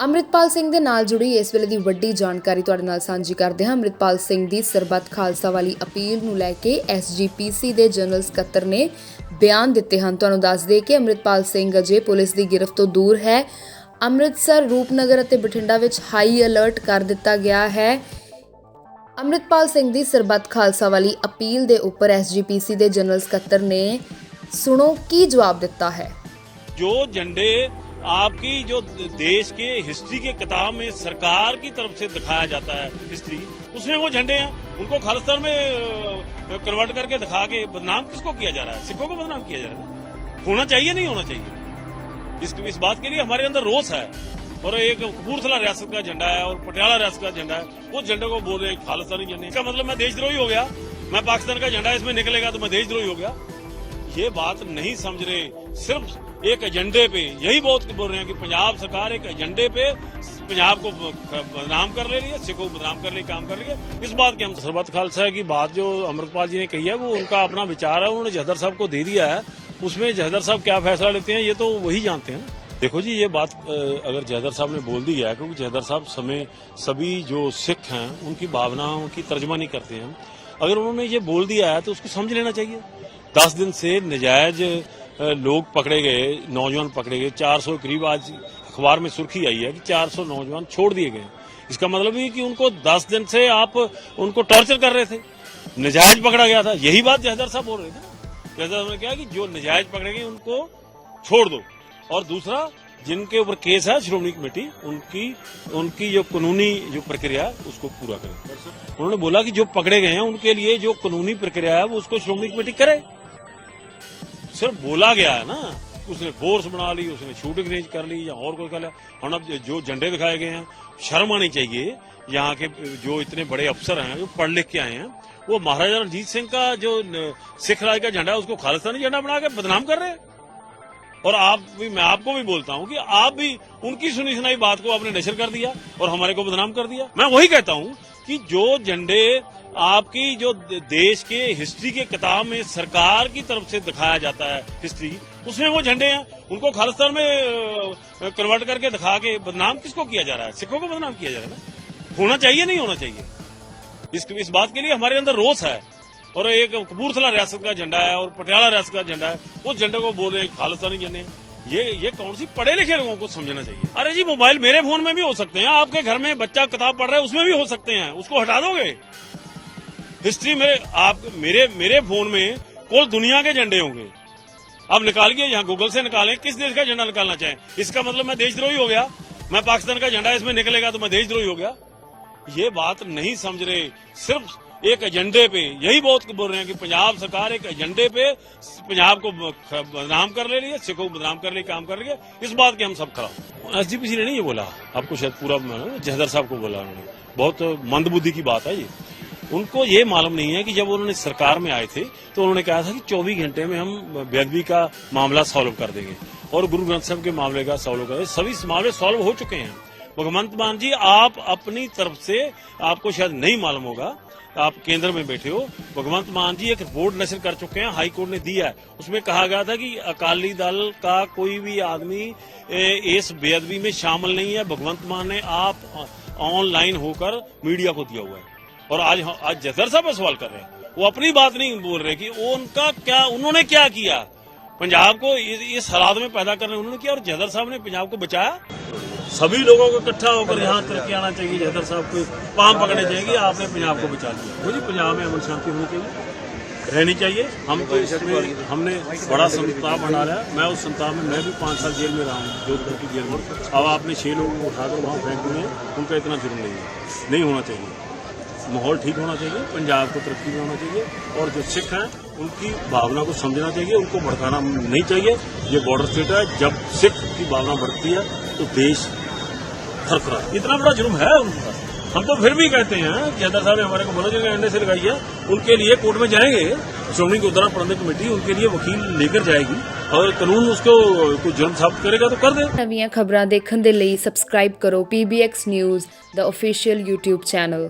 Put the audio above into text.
ਅੰਮ੍ਰਿਤਪਾਲ ਸਿੰਘ ਦੇ ਨਾਲ ਜੁੜੀ ਇਸ ਵੇਲੇ ਦੀ ਵੱਡੀ ਜਾਣਕਾਰੀ ਤੁਹਾਡੇ ਨਾਲ ਸਾਂਝੀ ਕਰਦੇ ਹਾਂ। ਅੰਮ੍ਰਿਤਪਾਲ ਸਿੰਘ ਦੀ ਸਰਬੱਤ ਖਾਲਸਾ ਵਾਲੀ ਅਪੀਲ ਨੂੰ ਲੈ ਕੇ SGPC ਦੇ ਜਨਰਲ ਸਕੱਤਰ ਨੇ ਬਿਆਨ ਦਿੱਤੇ ਹਨ। ਤੁਹਾਨੂੰ ਦੱਸ ਦੇ ਕਿ ਅੰਮ੍ਰਿਤਪਾਲ ਸਿੰਘ ਅਜੇ ਪੁਲਿਸ ਦੀ ਗਿਰਫਤ ਤੋਂ ਦੂਰ ਹੈ। ਅੰਮ੍ਰਿਤਸਰ, ਰੂਪਨਗਰ ਅਤੇ ਬਠਿੰਡਾ ਵਿੱਚ ਹਾਈ ਅਲਰਟ ਕਰ ਦਿੱਤਾ ਗਿਆ ਹੈ। ਅੰਮ੍ਰਿਤਪਾਲ ਸਿੰਘ ਦੀ ਸਰਬੱਤ ਖਾਲਸਾ ਵਾਲੀ ਅਪੀਲ ਦੇ ਉੱਪਰ SGPC ਦੇ ਜਨਰਲ ਸਕੱਤਰ ਨੇ ਸੁਣੋ ਕੀ ਜਵਾਬ ਦਿੱਤਾ है। जो झंडे आपकी जो देश के हिस्ट्री के किताब में सरकार की तरफ से दिखाया जाता है हिस्ट्री, उसमें वो झंडे हैं, उनको खालिस्तान में कन्वर्ट करके दिखा के बदनाम किसको किया जा रहा है? सिखों को बदनाम किया जा रहा है। होना चाहिए नहीं होना चाहिए? इस बात के लिए हमारे अंदर रोष है। और एक कपूरथला रियासत का झंडा है और पटियाला रियासत का झंडा है, वो झंडे को बोल रहे हैं खालिस्तानी झंडे। इसका मतलब मैं देशद्रोही हो गया, मैं पाकिस्तान का झंडा इसमें निकलेगा तो मैं देशद्रोही हो गया। ये बात नहीं समझ रहे। सिर्फ एक एजेंडे पे यही बहुत बोल रहे हैं कि पंजाब सरकार एक एजेंडे पे पंजाब को बदनाम कर ले रही है, सिखों को बदनाम करने का काम कर रही है। इस बात की हम सरबत खालसा की बात जो अमृतपाल जी ने कही है वो उनका अपना विचार है, उन्होंने जहदर साहब को दे दिया है। उसमें जहदर साहब क्या फैसला लेते हैं ये तो वही जानते हैं। देखो जी, ये बात अगर जहदर साहब ने बोल दी है, क्योंकि जहदर साहब समय सभी जो सिख हैं उनकी भावनाओं की तर्जमानी करते हैं। अगर उन्होंने ये बोल दिया है तो उसको समझ लेना चाहिए। 10 दिन से नजायज लोग पकड़े गए, नौजवान पकड़े गए, 400 करीब आज अखबार में सुर्खी आई है कि 400 नौजवान छोड़ दिए गए। इसका मतलब ये कि उनको 10 दिन से आप उनको टॉर्चर कर रहे थे, नजायज पकड़ा गया था। यही बात जहदर साहब बोल रहे थे। जहदर साहब ने कहा कि जो नजायज पकड़े गए उनको छोड़ दो, और दूसरा जिनके ऊपर केस है श्रोमणी कमेटी उनकी जो कानूनी जो प्रक्रिया है उसको पूरा करें। उन्होंने बोला कि जो पकड़े गए हैं उनके लिए जो कानूनी प्रक्रिया है वो उसको श्रोमणी कमेटी करे। सिर्फ बोला गया है ना, उसने फोर्स बना ली, उसने शूटिंग रेंज कर ली या और कोई कर लिया। और अब जो झंडे दिखाए गए हैं, शर्म आनी चाहिए। यहाँ के जो इतने बड़े अफसर हैं जो पढ़ लिख के आए हैं, वो महाराजा रणजीत सिंह का जो सिख राज का झंडा है उसको खालिस्तानी झंडा बना के बदनाम कर रहे हैं। और मैं आपको भी बोलता हूं कि आप भी उनकी सुनी सुनाई बात को आपने नशर कर दिया और हमारे को बदनाम कर दिया। मैं वही कहता हूं कि जो झंडे आपकी जो देश के हिस्ट्री के किताब में सरकार की तरफ से दिखाया जाता है हिस्ट्री, उसमें वो झंडे हैं, उनको खालिस्तान में कन्वर्ट करके दिखा के बदनाम किसको किया जा रहा है? सिखों को बदनाम किया जा रहा है। होना चाहिए नहीं होना चाहिए? इस बात के लिए हमारे अंदर रोष है। और एक कपूरथला रियासत का झंडा है और पटियाला रियासत का झंडा है, उस झंडे को बोल रहे हैं खालिस्तानी झंडे। ये कौन सी पढ़े लिखे लोगों को समझना चाहिए। अरे जी, मोबाइल मेरे फोन में भी हो सकते हैं, आपके घर में बच्चा किताब पढ़ रहा है उसमें भी हो सकते हैं, उसको हटा दोगे? हिस्ट्री मेरे फोन में कुल दुनिया के झंडे होंगे। आप निकालिए, यहाँ गूगल से निकालें किस देश का झंडा निकालना चाहें। इसका मतलब मैं देशद्रोही हो गया, मैं पाकिस्तान का झंडा इसमें निकलेगा तो मैं देशद्रोही हो गया। ये बात नहीं समझ रहे। सिर्फ एक एजेंडे पे यही बहुत बोल रहे हैं कि पंजाब सरकार एक एजेंडे पे पंजाब को बदनाम कर ले रही है, सिखों को बदनाम करने का काम कर रही है। इस बात के हम सब खिलाफ। SGPC ने नहीं ये बोला, आपको शायद पूरा जहदर साहब को बोला उन्होंने। बहुत मंदबुद्धि की बात है ये। उनको ये मालूम नहीं है कि जब उन्होंने सरकार में आए थे तो उन्होंने कहा था कि 24 घंटे में हम बेअदबी का मामला सॉल्व कर देंगे और गुरु ग्रंथ साहब के मामले का सॉल्व कर देंगे। सभी मामले सॉल्व हो चुके हैं। भगवंत मान जी, आप अपनी तरफ से, आपको शायद नहीं मालूम होगा, आप केंद्र में बैठे हो, भगवंत मान जी एक रिपोर्ट नशर कर चुके हैं, हाई कोर्ट ने दिया है। उसमें कहा गया था कि अकाली दल का कोई भी आदमी इस बेअदबी में शामिल नहीं है। भगवंत मान ने आप ऑनलाइन होकर मीडिया को दिया हुआ है। और आज जहदर साहब पर सवाल कर रहे हैं, वो अपनी बात नहीं बोल रहे कि उन्होंने क्या किया पंजाब को इस हालात में पैदा करने उन्होंने किया, और जहदर साहब ने पंजाब को बचाया। सभी लोगों को इकट्ठा होकर यहाँ तरक्की आना चाहिए। जहदर साहब को पाम पकड़ने चाहिए कि आपने पंजाब को बचा लिया। मुझे पंजाब में अमन शांति होनी चाहिए, रहनी चाहिए। हम तो इसमें हमने बड़ा संताप मनाया है। मैं उस संताप में मैं भी 5 साल जेल में रहा हूँ, जोधपुर की जेल में। अब आपने 6 लोगों को उठाकर वहाँ फेंक दिए, उनका इतना जुर्म नहीं होना चाहिए। माहौल ठीक होना चाहिए, पंजाब को तरक्की में होना चाहिए, और जो सिख हैं उनकी भावना को समझना चाहिए, उनको भड़काना नहीं चाहिए। ये बॉर्डर स्टेट है, जब सिख की भावना बढ़ती है तो देश थरथरा। इतना बड़ा जुर्म है उनका। हम तो फिर भी कहते हैं, जहदर साहब ने हमारे को बोला जो अंडे से लगाई है, उनके लिए कोर्ट में जाएंगे, श्रोमणी गुरुद्वारा प्रबंधक कमेटी उनके लिए वकील लेकर जाएगी और कानून उसको कोई जुर्म साबित करेगा तो कर दे। ਨਵੀਆਂ ਖਬਰਾਂ ਦੇਖਣ ਦੇ ਲਈ ਸਬਸਕ੍ਰਾਈਬ ਕਰੋ PBX ਨਿਊਜ਼ ਦਾ ऑफिशियल YouTube ਚੈਨਲ।